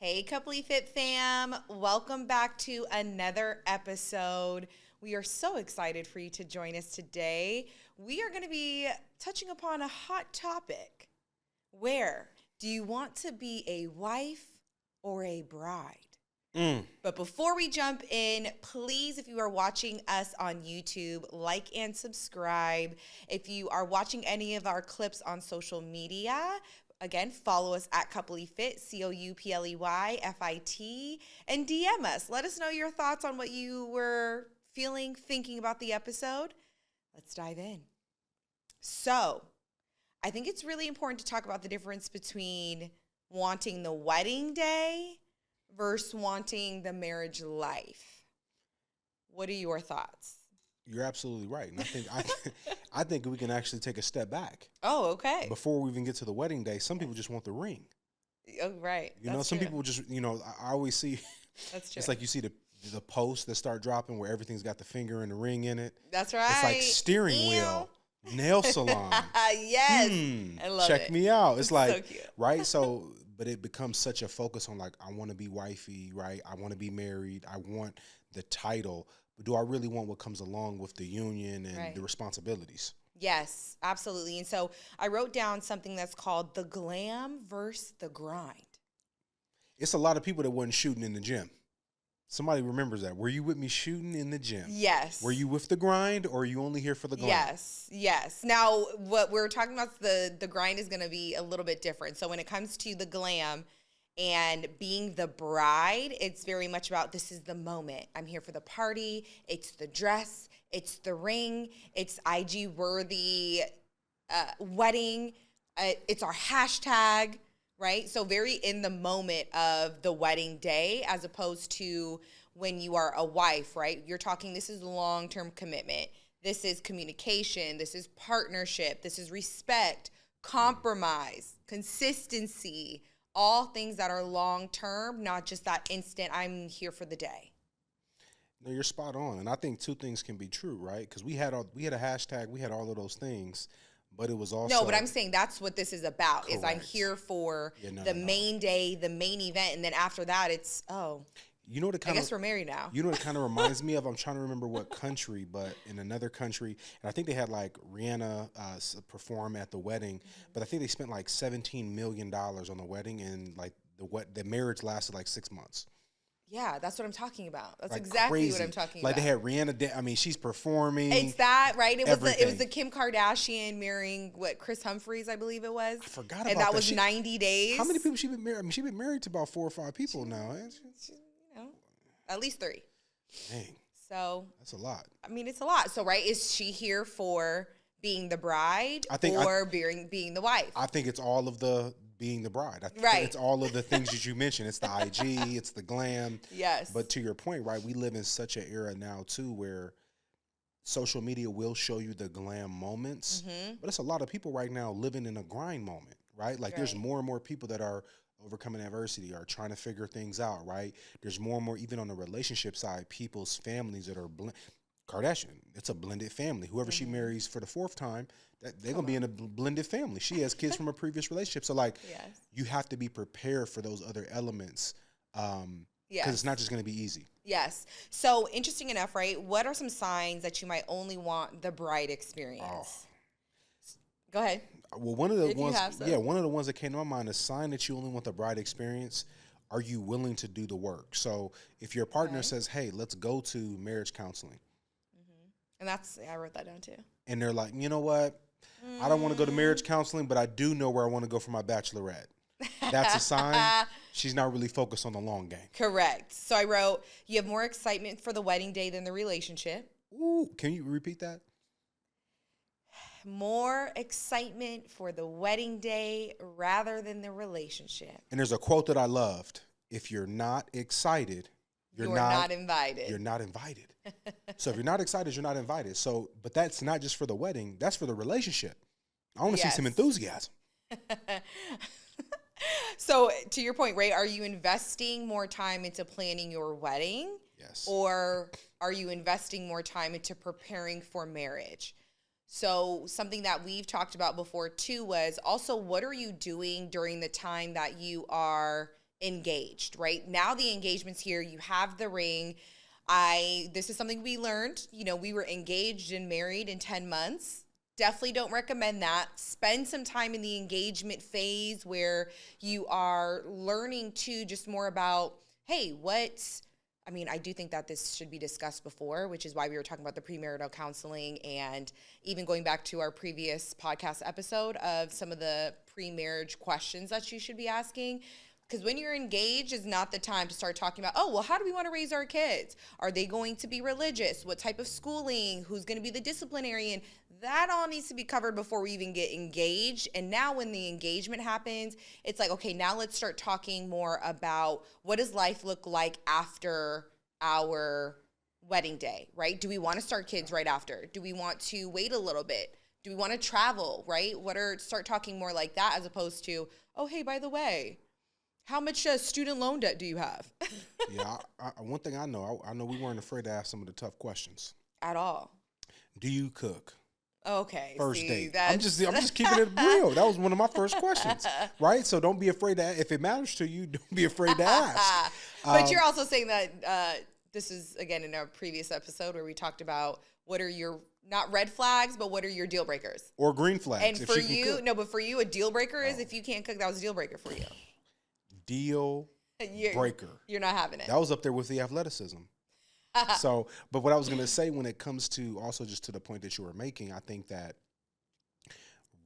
Hey, Coupley Fit fam. Welcome back to another episode. We are so excited for you to join us today. We are going to be touching upon a hot topic. Where do you want to be a wife or a bride? But before we jump in, please, if you are watching us on YouTube, like and subscribe. If you are watching any of our clips on social media, again, follow us at Coupley Fit, CoupleyFit, and DM us. Let us know your thoughts on what you were feeling, thinking about the episode. Let's dive in. So, I think it's really important to talk about the difference between wanting the wedding day versus wanting the marriage life. What are your thoughts? You're absolutely right. And I think we can actually take a step back. Oh, okay. Before we even get to the wedding day, some people just want the ring. Oh, right. Some people just, I always see, That's true. it's like you see the posts that start dropping where everything's got the finger and the ring in it. That's right. It's like steering wheel, nail salon. Yes. I love check it. me out. It's like, so cute. right? So, but it becomes such a focus on like, I want to be wifey, right? I want to be married. I want the title. But do I really want what comes along with the union and the responsibilities? Yes, absolutely. And so I wrote down something that's called the glam versus the grind. It's a lot of people that wasn't shooting in the gym. Somebody remembers that. Were you with me shooting in the gym? Yes. Were you with the grind, or are you only here for the glam? Yes. Now, what we're talking about, the grind is going to be a little bit different. So when it comes to the glam and being the bride, it's very much about this is the moment. I'm here for the party. It's the dress. It's the ring. It's IG-worthy wedding. It's our hashtag. Right? So very in the moment of the wedding day, as opposed to when you are a wife, right? You're talking, this is long-term commitment. This is communication. This is partnership. This is respect, compromise, consistency, all things that are long-term, not just that instant, I'm here for the day. No, you're spot on. And I think two things can be true, right? Because we had a hashtag, we had all of those things. But it was also... No, but I'm saying that's what this is about, correct. Is I'm here for main day, the main event, and then after that, it's, I guess we're married now. You know what it kind of reminds me of? I'm trying to remember what country, but in another country, and I think they had like Rihanna perform at the wedding, but I think they spent like $17 million on the wedding, and like the marriage lasted like 6 months. Yeah, that's what I'm talking about. That's like exactly crazy. What I'm talking like about. Like they had Rihanna, she's performing. It's that, right? It was everything. the Kim Kardashian marrying, Chris Humphries, I believe it was. I forgot about that. And that was 90 days. How many people she been married? I mean, she's been married to about 4 or 5 people now. At least 3. Dang. So. That's a lot. I mean, it's a lot. So, right, is she here for being the bride or being the wife? I think it's all of the... being the bride. I think it's all of the things that you mentioned. It's the IG, it's the glam. Yes. But to your point, right, we live in such an era now, too, where social media will show you the glam moments. But it's a lot of people right now living in a grind moment, right? Like there's more and more people that are overcoming adversity, are trying to figure things out, right? There's more and more, even on the relationship side, people's families that are Kardashian, it's a blended family. Whoever she marries for the 4th time, they're going to be in a blended family. She has kids from a previous relationship. So, like, you have to be prepared for those other elements because it's not just going to be easy. Yes. So, interesting enough, right? What are some signs that you might only want the bride experience? Go ahead. Well, one of the ones that came to my mind, a sign that you only want the bride experience, are you willing to do the work? So, if your partner says, hey, let's go to marriage counseling. And I wrote that down too. And they're like, you know what? I don't want to go to marriage counseling, but I do know where I want to go for my bachelorette. That's a sign she's not really focused on the long game. Correct. So I wrote, you have more excitement for the wedding day than the relationship. Ooh, can you repeat that? More excitement for the wedding day rather than the relationship. And there's a quote that I loved. If you're not excited, you're not invited. You're not invited. So if you're not excited, you're not invited. So, but that's not just for the wedding. That's for the relationship. I want to see some enthusiasm. So to your point, Ray, are you investing more time into planning your wedding? Yes. Or are you investing more time into preparing for marriage? So something that we've talked about before too was also, what are you doing during the time that you are engaged, right? Now the engagement's here. You have the ring. This is something we learned. We were engaged and married in 10 months. Definitely don't recommend that. Spend some time in the engagement phase where you are learning to just more about, hey, I do think that this should be discussed before, which is why we were talking about the premarital counseling and even going back to our previous podcast episode of some of the pre-marriage questions that you should be asking. Because when you're engaged is not the time to start talking about, how do we want to raise our kids? Are they going to be religious? What type of schooling? Who's going to be the disciplinarian? That all needs to be covered before we even get engaged. And now when the engagement happens, it's like, okay, now let's start talking more about what does life look like after our wedding day, right? Do we want to start kids right after? Do we want to wait a little bit? Do we want to travel, right? Start talking more like that as opposed to, oh, hey, by the way, how much student loan debt do you have? Yeah, one thing I know we weren't afraid to ask some of the tough questions. At all. Do you cook? Okay. First date. I'm just keeping it real. That was one of my first questions, right? So don't be afraid to, if it matters to you, don't be afraid to ask. But you're also saying that this is, again, in our previous episode where we talked about what are your, not red flags, but what are your deal breakers? Or green flags. And for you, a deal breaker is if you can't cook, that was a deal breaker for you. Deal breaker. You're not having it. That was up there with the athleticism. So, but what I was going to say when it comes to also just to the point that you were making, I think that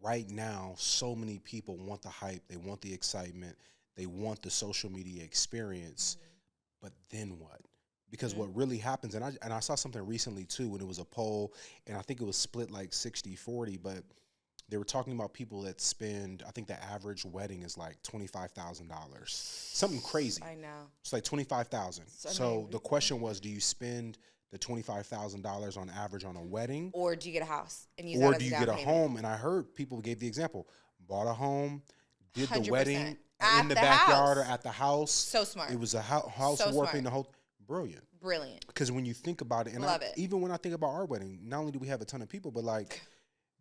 right now, so many people want the hype. They want the excitement. They want the social media experience. But then what? Because what really happens, and I saw something recently too, when it was a poll, and I think it was split like 60-40, but they were talking about people that spend, I think the average wedding is like $25,000. Something crazy. I know. It's like $25,000. So the question was, do you spend the $25,000 on average on a wedding? Or do you get a house and use or that as do you down get a payment? home? And I heard people gave the example, bought a home, did the 100%. wedding At in the the backyard house. or at the house. So smart. It was a house So warping smart. the whole. Brilliant. Because when you think about it, and Love it. even when I think about our wedding, not only do we have a ton of people, but like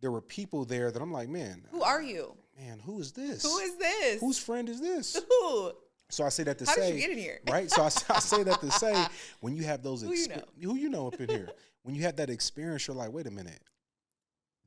there were people there that I'm like, man. Who are you? Man, who is this? Who is this? Whose friend is this? Who? So I say that to How say. did you get in here? Right? So I say that to say, when you have those Who you know up in here, when you have that experience, you're like, wait a minute.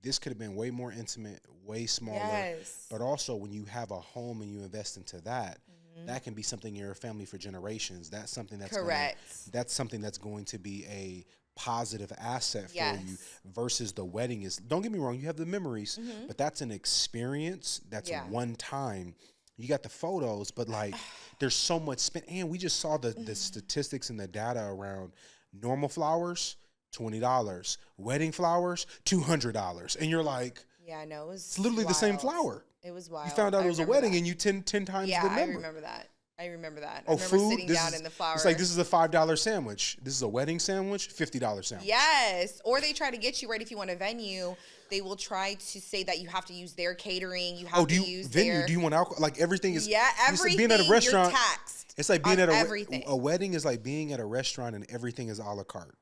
This could have been way more intimate, way smaller. Yes. But also when you have a home and you invest into that, that can be something in your family for generations. That's something that's correct. That's something that's going to be a positive asset for you versus the wedding is. Don't get me wrong, you have the memories, but that's an experience. That's one time. You got the photos, but like there's so much spent. And we just saw the statistics and the data around normal flowers, $20, wedding flowers, $200. And you're like, yeah, I know. It's literally the same flower. It was wild. You found out it was a wedding and you 10 times the number. I remember that. I remember food? sitting down in the flower. It's like, this is a $5 sandwich. This is a wedding sandwich, $50 sandwich. Yes. Or they try to get you, right, if you want a venue, they will try to say that you have to use their catering. You have to use venue? Do you want alcohol? Like everything is. Yeah, everything. Being at a restaurant, you're taxed. It's like being at everything. A wedding is like being at a restaurant and everything is a la carte.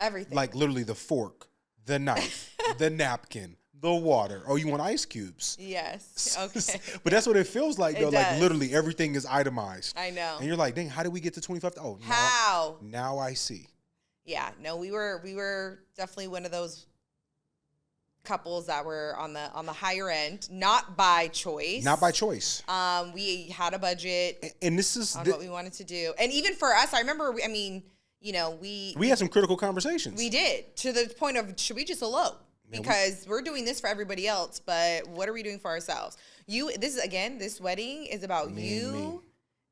Everything. Like literally the fork, the knife, the napkin, the water. Oh, you want ice cubes? Yes. Okay. But that's what it feels like, though. Like literally everything is itemized. I know. And you're like, dang, how did we get to 25? Oh, how? Now I see. Yeah. No, we were definitely one of those couples that were on the higher end, not by choice. Not by choice. We had a budget, and this is on what we wanted to do, and even for us, I remember. I mean, we had some critical conversations. We did, to the point of, should we just elope? Because we're doing this for everybody else, but what are we doing for ourselves? This wedding is about you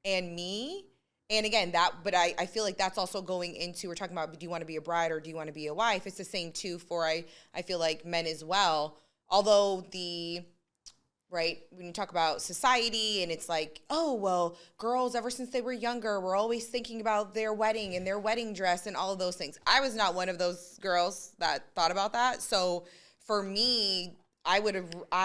and me. And again, but I feel like that's also going into, we're talking about, do you want to be a bride or do you want to be a wife? It's the same too for, I feel like, men as well. Although when you talk about society and it's like, oh, well, girls ever since they were younger, were always thinking about their wedding and their wedding dress and all of those things. I was not one of those girls that thought about that. So for me, I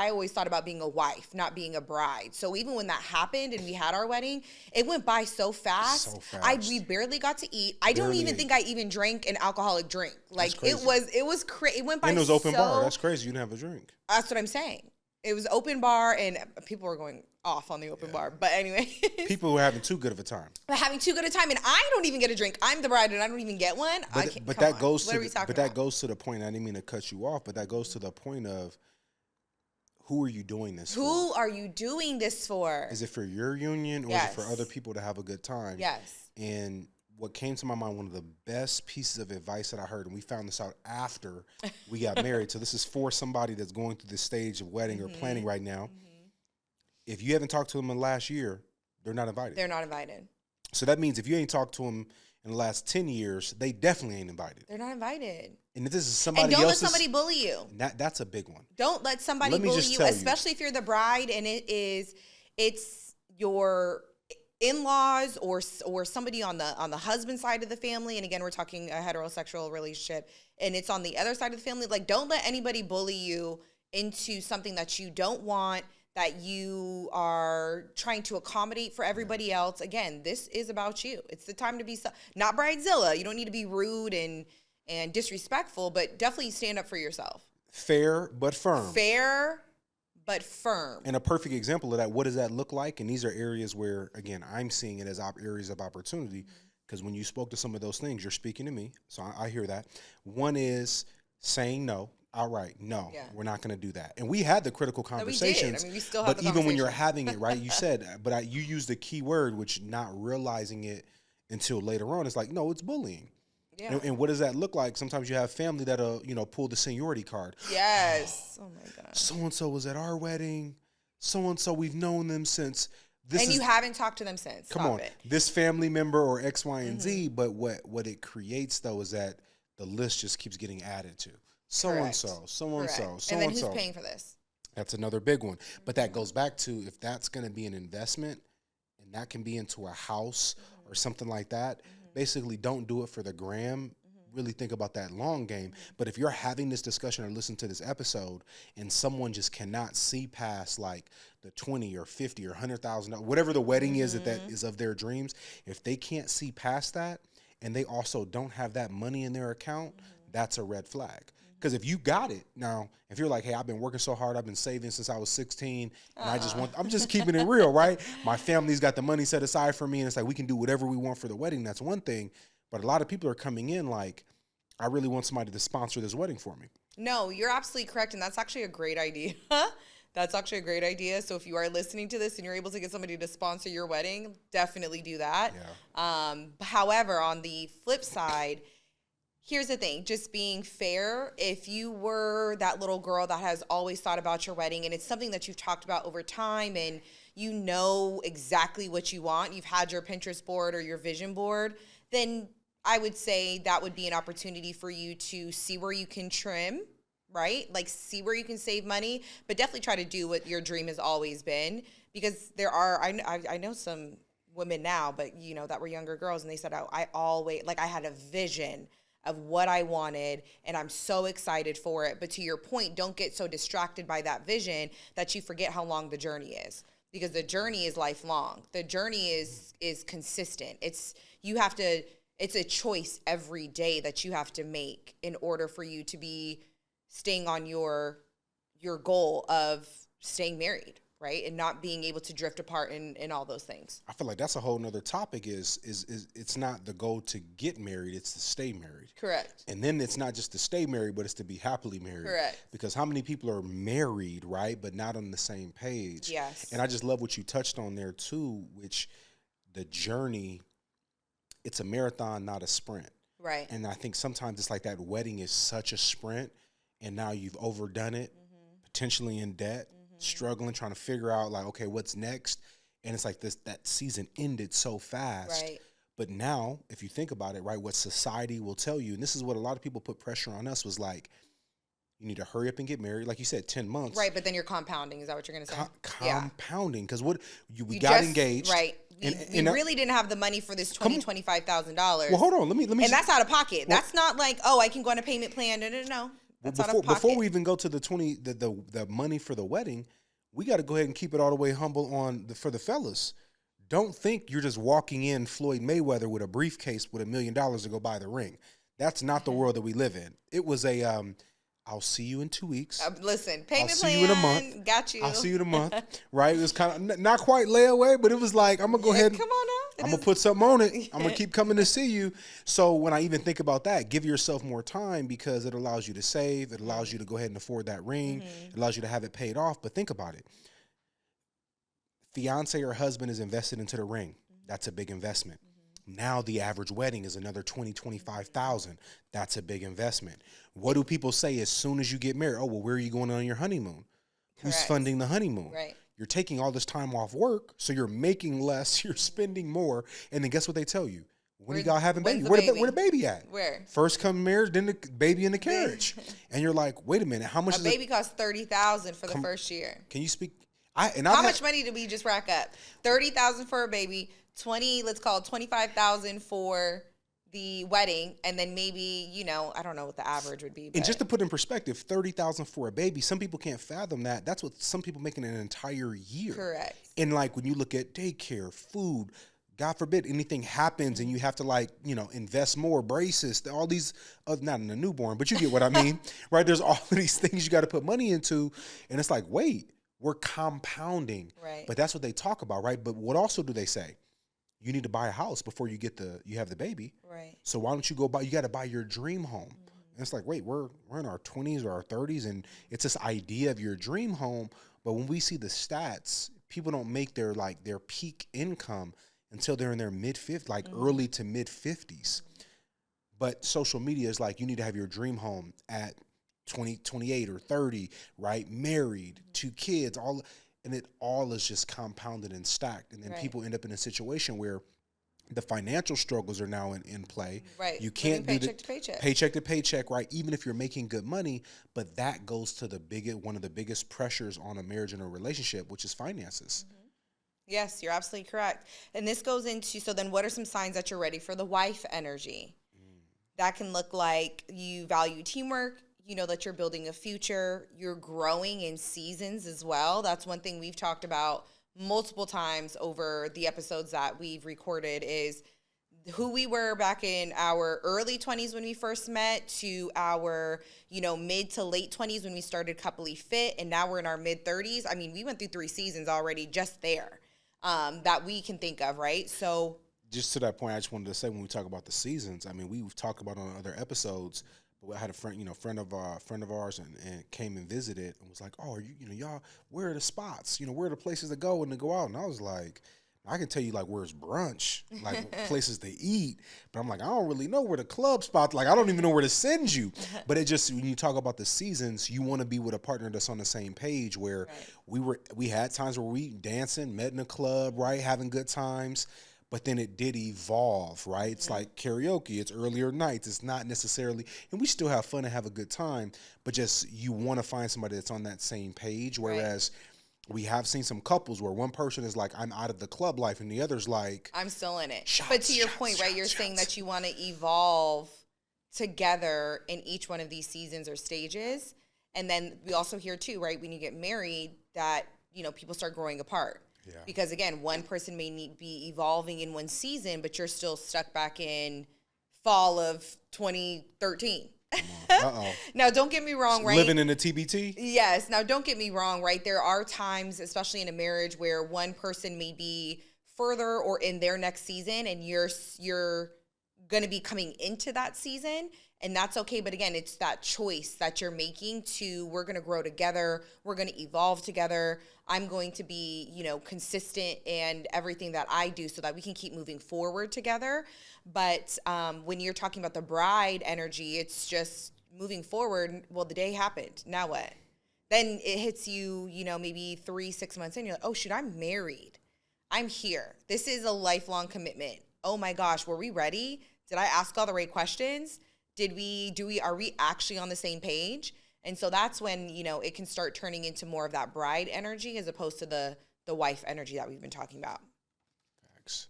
always thought about being a wife, not being a bride. So even when that happened and we had our wedding, it went by so fast. We barely got to eat. I don't even think I even drank an alcoholic drink. Like it was crazy. It went by. And it was open bar. That's crazy. You didn't have a drink. That's what I'm saying. it was open bar, and people were going off on the open bar. But anyway, people were having too good of a time. Having too good a time, and I don't even get a drink. I'm the bride, and I don't even get one. But that goes to the point. I didn't mean to cut you off, but that goes to the point of, who are you doing this for? Who are you doing this for? Is it for your union, or is it for other people to have a good time? Yes. And what came to my mind, one of the best pieces of advice that I heard, and we found this out after we got married. So this is for somebody that's going through this stage of wedding or planning right now. If you haven't talked to them in the last year, they're not invited. They're not invited. So that means if you ain't talked to them in the last 10 years, they definitely ain't invited. They're not invited. And if this is somebody else, and don't let somebody bully you. That's a big one. Don't let somebody bully you, especially if you're the bride and it's your in-laws or somebody on the husband side of the family. And again, we're talking a heterosexual relationship, and it's on the other side of the family. Like, don't let anybody bully you into something that you don't want, that you are trying to accommodate for everybody else. Again, this is about you. It's the time to be not bridezilla. You don't need to be rude and disrespectful, but definitely stand up for yourself. Fair but firm. Fair but firm. And a perfect example of that, what does that look like? And these are areas where, again, I'm seeing it as areas of opportunity, because when you spoke to some of those things, you're speaking to me. So I hear that. One is saying no. Outright, no, we're not going to do that. And we had the critical conversations. We still have but even when you're having it, right, you said, but you used the key word, which not realizing it until later on, it's like, no, it's bullying. Yeah. And what does that look like? Sometimes you have family that'll, pull the seniority card. Yes. Oh my God. So-and-so was at our wedding. So-and-so, we've known them since. You haven't talked to them since. Come on. This family member or X, Y, and Z. But what it creates, though, is that the list just keeps getting added to. So-and-so, so-and-so, so-and-so. And then who's paying for this? That's another big one. But that goes back to, if that's going to be an investment, and that can be into a house or something like that, basically don't do it for the gram. Really think about that long game. But if you're having this discussion or listen to this episode, and someone just cannot see past like the 20 or 50 or $100,000, whatever the wedding is that is of their dreams, if they can't see past that, and they also don't have that money in their account, that's a red flag. Because if you got it now, if you're like, hey, I've been working so hard, I've been saving since I was 16, and I'm just keeping it real, right? My family's got the money set aside for me, and it's like, we can do whatever we want for the wedding. That's one thing. But a lot of people are coming in like, I really want somebody to sponsor this wedding for me. No, you're absolutely correct, and that's actually a great idea. That's actually a great idea. So if you are listening to this and you're able to get somebody to sponsor your wedding, definitely do that. Yeah. However, on the flip side, here's the thing, just being fair. If you were that little girl that has always thought about your wedding, and it's something that you've talked about over time, and you know exactly what you want, you've had your Pinterest board or your vision board, then I would say that would be an opportunity for you to see where you can trim, right? Like, see where you can save money, but definitely try to do what your dream has always been. Because there are, I know some women now, but that were younger girls, and they said, I always, like, I had a vision of what I wanted, and I'm so excited for it. But to your point, don't get so distracted by that vision that you forget how long the journey is, because the journey is lifelong. The journey is consistent. It's a choice every day that you have to make in order for you to be staying on your goal of staying married, right? And not being able to drift apart in all those things. I feel like that's a whole nother topic is it's not the goal to get married, it's to stay married. Correct. And then it's not just to stay married, but it's to be happily married. Correct. Because how many people are married, right, but not on the same page? Yes. And I just love what you touched on there too, which the journey, it's a marathon, not a sprint. Right. And I think sometimes it's like that wedding is such a sprint, and now you've overdone it, potentially in debt, struggling, trying to figure out like, okay, what's next? And it's like that season ended so fast. Right. But now, if you think about it, right, what society will tell you, and this is what a lot of people put pressure on us, was like, you need to hurry up and get married. Like you said, 10 months. Right, but then you're compounding. Is that what you're going to say? Compounding. Because we got engaged. Right. We really didn't have the money for this $25,000. Well, hold on. Let me. And that's out of pocket. Well, that's not like, I can go on a payment plan. No. That's out of pocket. Before we even go to the money for the wedding, we got to go ahead and keep it all the way humble for the fellas. Don't think you're just walking in Floyd Mayweather with a briefcase with $1 million to go buy the ring. That's not the world that we live in. It was a I'll see you in 2 weeks. Listen, I'll payment see plan. you in a month. Got you. I'll see you in a month. Right? It was kind of not quite layaway, but it was like, I'm going to go ahead and come on now. I'm going to put something on it. I'm going to keep coming to see you. So when I even think about that, give yourself more time because it allows you to save. It allows you to go ahead and afford that ring. It allows you to have it paid off. But think about it. Fiance or husband is invested into the ring. That's a big investment. Now the average wedding is another $25,000. That's a big investment. What do people say as soon as you get married? Oh, well, where are you going on your honeymoon? Who's funding the honeymoon? Right. You're taking all this time off work, so you're making less, you're spending more, and then guess what they tell you? When you got having baby? Where the baby at? Where? First come marriage, then the baby in the carriage. And you're like, wait a minute, how much? A baby costs $30,000 for the first year. Can you speak? How much money did we just rack up? $30,000 for a baby, let's call it $25,000 for the wedding, and then maybe, I don't know what the average would be. But. And just to put in perspective, $30,000 for a baby, some people can't fathom that. That's what some people make in an entire year. Correct. And like when you look at daycare, food, God forbid anything happens and you have to invest more, braces, all these, not in a newborn, but you get what I mean, right? There's all of these things you got to put money into, and it's like, wait, we're compounding. Right. But that's what they talk about, right? But what also do they say? You need to buy a house before you have the baby. Right. So why don't you you got to buy your dream home. And it's like, wait, we're in our 20s or our 30s, and it's this idea of your dream home. But when we see the stats, people don't make their peak income until they're in their mid-50s, early to mid-50s. But social media is like, you need to have your dream home at 20, 28 or 30, right? Married, 2 kids, and it all is just compounded and stacked. And then people end up in a situation where the financial struggles are now in play. Right. You can't do paycheck to paycheck, right? Even if you're making good money, but that goes to one of the biggest pressures on a marriage and a relationship, which is finances. Mm-hmm. Yes, you're absolutely correct. And this goes into, so then what are some signs that you're ready for the wife energy? That can look like you value teamwork, you know that you're building a future, you're growing in seasons as well. That's one thing we've talked about multiple times over the episodes that we've recorded is who we were back in our early 20s when we first met to our, mid to late 20s when we started Coupley Fit, and now we're in our mid 30s. I mean, we went through 3 seasons already just there that we can think of, right? So just to that point, I just wanted to say when we talk about the seasons, I mean, we've talked about on other episodes. But I had a friend of ours, and came and visited and was like, "Oh, y'all, where are the spots? Where are the places to go and to go out?" And I was like, "I can tell you where's brunch, places to eat." But I'm like, I don't really know where the club spots. I don't even know where to send you. But it just when you talk about the seasons, you want to be with a partner that's on the same page. Where we had times where we dancing, met in a club, right, having good times. But then it did evolve, right? It's like karaoke. It's earlier nights. It's not necessarily, and we still have fun and have a good time, but just you want to find somebody that's on that same page. Whereas we have seen some couples where one person is like, I'm out of the club life, and the other's like, I'm still in it. Shots, but to your point, right? You're saying that you want to evolve together in each one of these seasons or stages. And then we also hear too, right? When you get married that, people start growing apart. Yeah. Because again, one person may be evolving in one season, but you're still stuck back in fall of 2013. Uh-oh. Now, don't get me wrong, right? Living in a TBT? Yes. Now, don't get me wrong, right? There are times, especially in a marriage, where one person may be further or in their next season, and you're going to be coming into that season. And that's okay. But again, it's that choice that you're making we're going to grow together. We're going to evolve together. I'm going to be, consistent and everything that I do so that we can keep moving forward together. But when you're talking about the bride energy, it's just moving forward. Well, the day happened. Now what? Then it hits you, maybe 3-6 months in. You're like, oh, shoot, I'm married. I'm here. This is a lifelong commitment. Oh, my gosh, were we ready? Did I ask all the right questions? Are we actually on the same page? And so that's when, it can start turning into more of that bride energy as opposed to the wife energy that we've been talking about. Facts.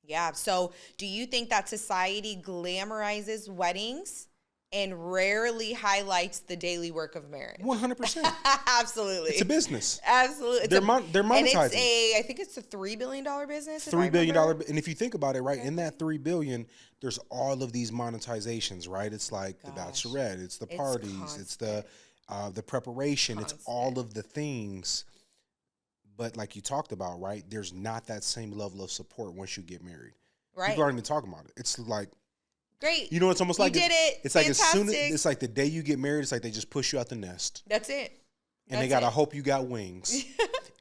Yeah. So do you think that society glamorizes weddings and rarely highlights the daily work of marriage. 100%. Absolutely. It's a business. Absolutely. They're monetizing. And I think it's a $3 billion business. $3 billion. And if you think about it, right, in that $3 billion, there's all of these monetizations, right? It's like the bachelorette, it's the parties, it's the preparation, it's all of the things. But like you talked about, right, there's not that same level of support once you get married. Right. People aren't even talking about it. It's like, great. You know, it's almost like you did it. It's like as soon as it's like the day you get married, it's like they just push you out the nest. That's it. And they gotta hope you got wings.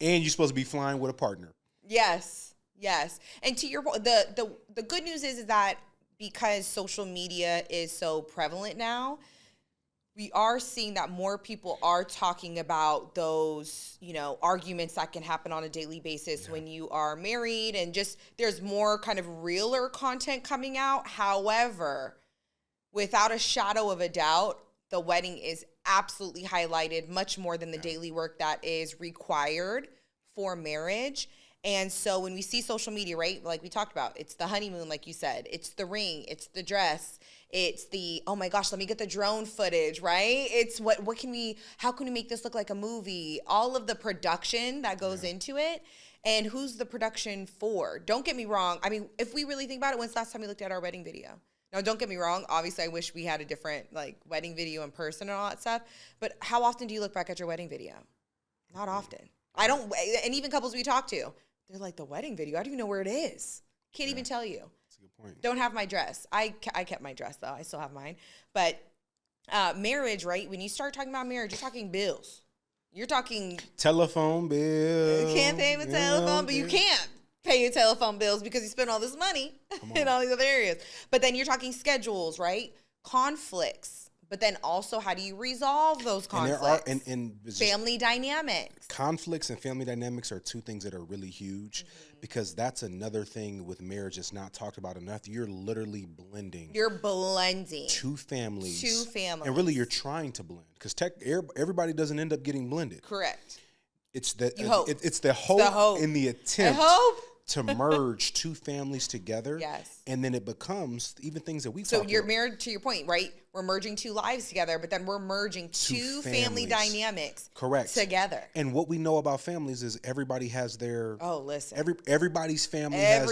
And you're supposed to be flying with a partner. Yes. Yes. And to your point, the good news is that because social media is so prevalent now, we are seeing that more people are talking about those, you know, arguments that can happen on a daily basis when you are married, and just there's more kind of realer content coming out. However, without a shadow of a doubt, the wedding is absolutely highlighted much more than the daily work that is required for marriage. And so when we see social media, right, like we talked about, it's the honeymoon, like you said, it's the ring, it's the dress, it's the, oh my gosh, let me get the drone footage, right? It's how can we make this look like a movie? All of the production that goes into it. And who's the production for? Don't get me wrong. I mean, if we really think about it, when's the last time we looked at our wedding video? Now, don't get me wrong. Obviously, I wish we had a different like wedding video in person and all that stuff. But how often do you look back at your wedding video? Not often. I don't. And even couples we talk to, they're like, the wedding video, I don't even know where it is. Can't even tell you. That's a good point. Don't have my dress. I kept my dress, though. I still have mine. But marriage, right? When you start talking about marriage, you're talking bills. You're talking telephone bill. You can't pay a telephone, but you can't pay your telephone bills because you spend all this money in all these other areas. But then you're talking schedules, right? Conflicts. But then also, how do you resolve those conflicts? And there are family dynamics. Conflicts and family dynamics are two things that are really huge, because that's another thing with marriage that's not talked about enough. You're literally blending. You're blending. Two families. And really, you're trying to blend, because everybody doesn't end up getting blended. Correct. It's the hope. It's the hope and the attempt. To merge two families together. Yes. And then it becomes even things that we So you're married, to your point, right? We're merging two lives together, but then we're merging two family dynamics together. And what we know about families is everybody has their everybody's family has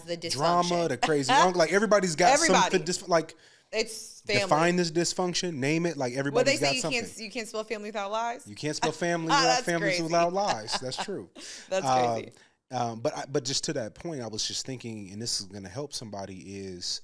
the dysfunction. Drama, the crazy uncle. Like everybody's got something like it's family. Define this dysfunction, name it, like everybody's got something. You can't spell family without lies? You can't spell family without families without lies. That's true. That's crazy. But just to that point, I was just thinking, and this is going to help somebody, is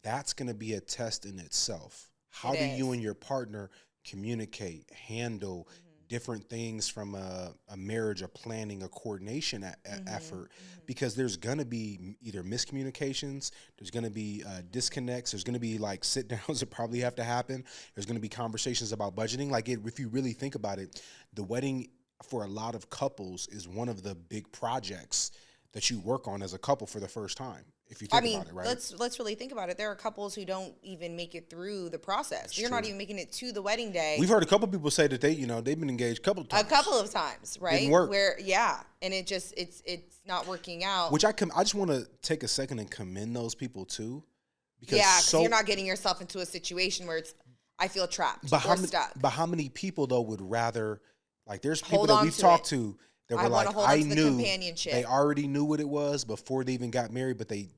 that's going to be a test in itself. How do you and your partner communicate, handle different things from a marriage, a planning, a coordination effort? Because there's going to be either miscommunications, there's going to be disconnects, there's going to be like sit downs that probably have to happen. There's going to be conversations about budgeting. Like if you really think about it, the wedding for a lot of couples is one of the big projects that you work on as a couple for the first time. If you think about it, right? Let's really think about it. There are couples who don't even make it through the process. You're not even making it to the wedding day. We've heard a couple people say that they've been engaged a couple of times, right? Didn't work. And it just it's not working out. Which I just want to take a second and commend those people too, because you're not getting yourself into a situation where I feel trapped or stuck. But how many people though would rather? Like there's people that we've talked to that were like, I knew they already knew what it was before they even got married, but they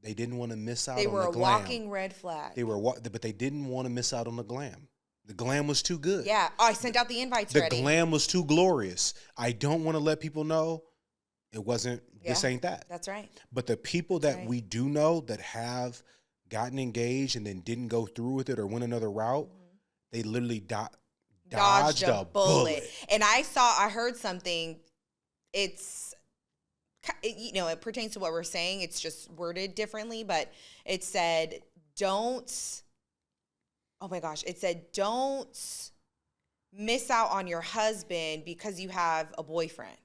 didn't want to miss out on the glam. They were a walking red flag. But they didn't want to miss out on the glam. The glam was too good. Yeah. I sent out the invites already. The glam was too glorious. I don't want to let people know it wasn't, this ain't that. That's right. But the people that we do know that have gotten engaged and then didn't go through with it or went another route, they literally dodged a bullet. And I heard something. It pertains to what we're saying. It's just worded differently, but it said, don't miss out on your husband because you have a boyfriend.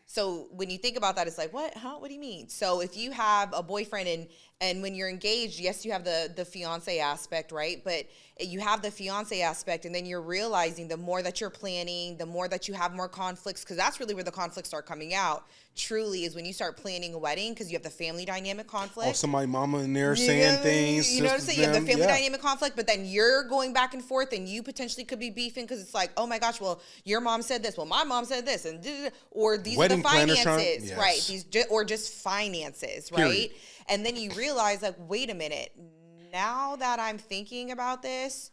So when you think about that, it's like, what? What do you mean? So if you have a boyfriend and when you're engaged, yes, you have the fiance aspect, right? But you have the fiance aspect, and then you're realizing the more that you're planning, the more that you have more conflicts, because that's really where the conflicts start coming out. truly is when you start planning a wedding, because you have the family dynamic conflict. Oh, somebody mama in there saying things. You know what I'm saying? You have the family dynamic conflict, but then you're going back and forth, and you potentially could be beefing because it's like, oh my gosh, well, your mom said this, well, my mom said this, and or these wedding are the finances, yes. right? Or just finances, right? Period. And then you realize, like, wait a minute, now that I'm thinking about this,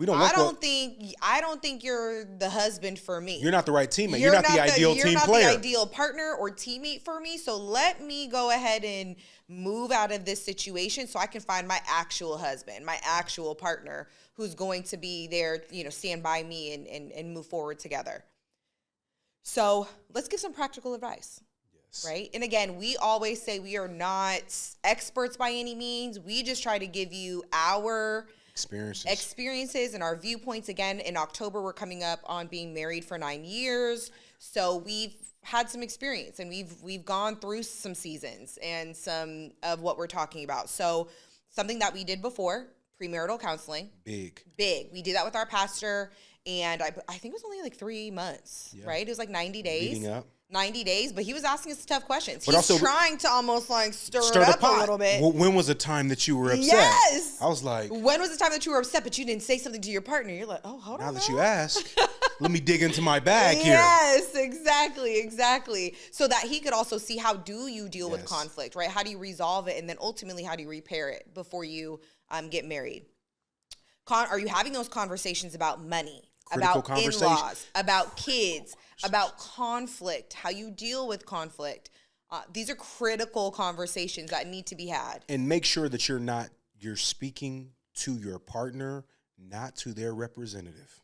I don't think you're the husband for me. You're not the right teammate. You're not the ideal team player. You're not the ideal partner or teammate for me. So let me go ahead and move out of this situation so I can find my actual husband, my actual partner who's going to be there, stand by me and move forward together. So let's give some practical advice. Right? And again, we always say we are not experts by any means. We just try to give you our experiences and our viewpoints. Again, in October, we're coming up on being married for 9 years. So we've had some experience, and we've gone through some seasons and some of what we're talking about. So something that we did before, premarital counseling. Big. We did that with our pastor, and I think it was only like 3 months, right? It was like 90 days. Leading up. 90 days, but he was asking us tough questions. He's also trying to almost like stir it up a little bit. Well, when was the time that you were upset? Yes. I was like, when was the time that you were upset, but you didn't say something to your partner? You're like, oh, hold on. Now that you ask, let me dig into my bag here. Yes, exactly. So that he could also see, how do you deal with conflict, right? How do you resolve it? And then ultimately, how do you repair it before you get married? Are you having those conversations about money, about in-laws, about kids, about conflict, how you deal with conflict? These are critical conversations that need to be had. And make sure that you're speaking to your partner, not to their representative.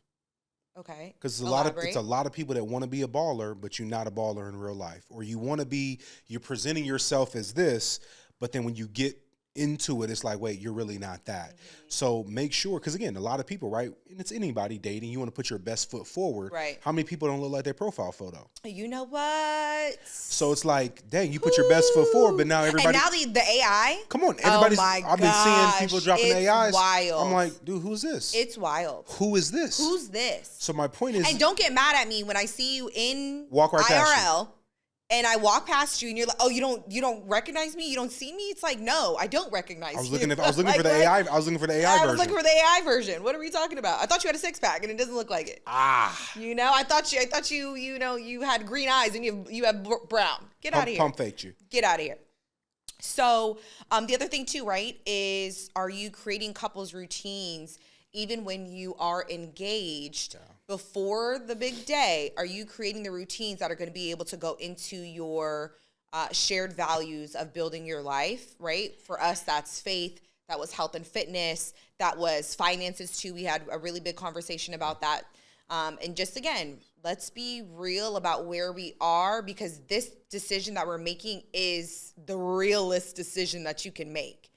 Okay. Because it's a lot of people that want to be a baller, but you're not a baller in real life. Or you're presenting yourself as this, but then when you get into it, it's like, wait, you're really not that. Mm-hmm. So make sure, because again, a lot of people, right, and it's anybody dating, you want to put your best foot forward. Right. How many people don't look like their profile photo? You know what? So it's like, dang, you put your best foot forward, but now everybody. And now the AI. Come on, everybody's. I've been seeing people dropping AIs. Wild. I'm like, dude, who's this? It's wild. Who is this? Who's this? So my point is, and don't get mad at me when I see you in walk right IRL. And I walk past you, and you're like, "Oh, you don't recognize me? You don't see me?" It's like, no, I don't recognize you. I was looking for the AI. I was looking for the AI version. I was looking for the AI version. What are we talking about? I thought you had a 6-pack, and it doesn't look like it. I thought you had green eyes, and you have brown. Get out of here. Pump faked you. Get out of here. So the other thing too, right, is, are you creating couples routines even when you are engaged? Before the big day, are you creating the routines that are going to be able to go into your shared values of building your life, right? For us, that's faith. That was health and fitness. That was finances too. We had a really big conversation about that. And just, again, let's be real about where we are, because this decision that we're making is the realest decision that you can make.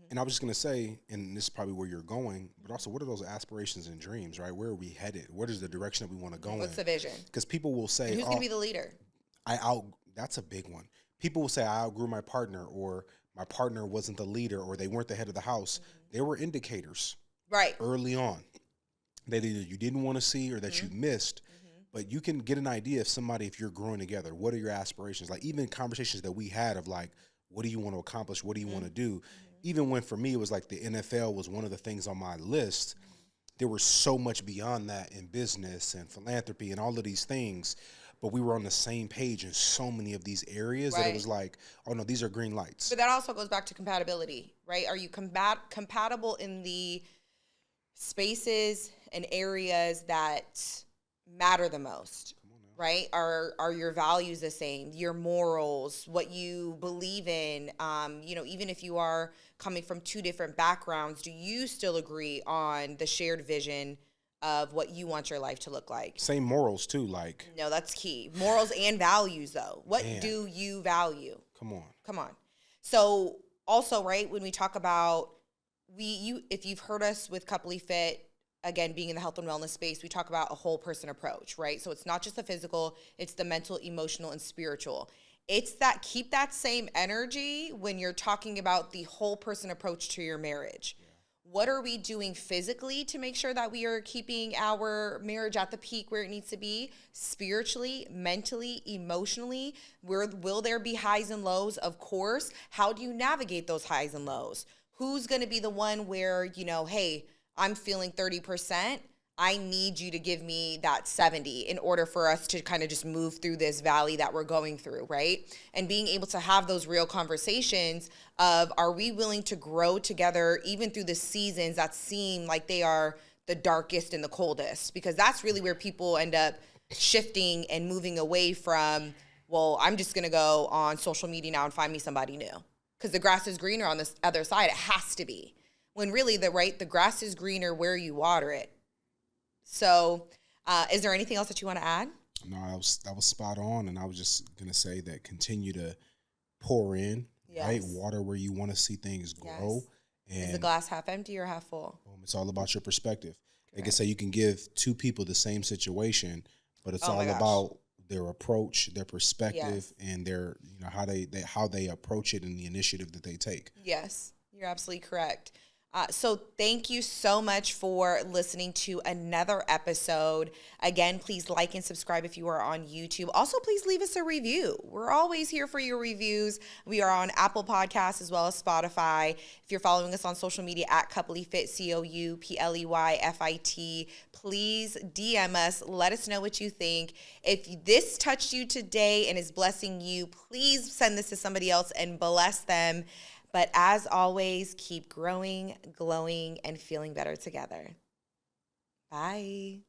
And I was just going to say, and this is probably where you're going, but also, what are those aspirations and dreams, right? Where are we headed? What is the direction that we want to go in? What's the vision? Because people will say, who's going to be the leader? That's a big one. People will say, I outgrew my partner, or my partner wasn't the leader, or they weren't the head of the house. Mm-hmm. There were indicators early on that either you didn't want to see or that you missed. Mm-hmm. But you can get an idea if you're growing together. What are your aspirations? Like, even conversations that we had of like, what do you want to accomplish? What do you want to do? Even when, for me, it was like the NFL was one of the things on my list, there was so much beyond that in business and philanthropy and all of these things, but we were on the same page in so many of these areas that it was like, oh no, these are green lights. But that also goes back to compatibility, right? Are you compatible in the spaces and areas that matter the most? Right? Are your values the same? Your morals, what you believe in? Even if you are coming from two different backgrounds, do you still agree on the shared vision of what you want your life to look like? Same morals too, like. No, that's key. Morals and values, though. What do you value? Come on. So also, right, when we talk about if you've heard us with Coupley Fit, again, being in the health and wellness space, we talk about a whole person approach, right? So it's not just the physical, it's the mental, emotional, and spiritual. It's that, keep that same energy when you're talking about the whole person approach to your marriage. Yeah. what are we doing physically to make sure that we are keeping our marriage at the peak where it needs to be, spiritually, mentally, emotionally? Will there be highs and lows? Of course. How do you navigate those highs and lows? Who's going to be the one where, you know, hey, I'm feeling 30%. I need you to give me that 70 in order for us to kind of just move through this valley that we're going through, right? And being able to have those real conversations of, are we willing to grow together even through the seasons that seem like they are the darkest and the coldest? Because that's really where people end up shifting and moving away from, well, I'm just going to go on social media now and find me somebody new. Because the grass is greener on this other side. It has to be. When really, the grass is greener where you water it. So, is there anything else that you want to add? No, that was spot on, and I was just gonna say that continue to pour in, right? Water where you want to see things grow. Yes. And is the glass half empty or half full? It's all about your perspective. Correct. Like I say, you can give two people the same situation, but it's all about their approach, their perspective, and their how they approach it and the initiative that they take. Yes, you're absolutely correct. So thank you so much for listening to another episode. Again, please like and subscribe if you are on YouTube. Also, please leave us a review. We're always here for your reviews. We are on Apple Podcasts as well as Spotify. If you're following us on social media at CoupleyFit, CoupleyFit, please DM us. Let us know what you think. If this touched you today and is blessing you, please send this to somebody else and bless them. But as always, keep growing, glowing, and feeling better together. Bye.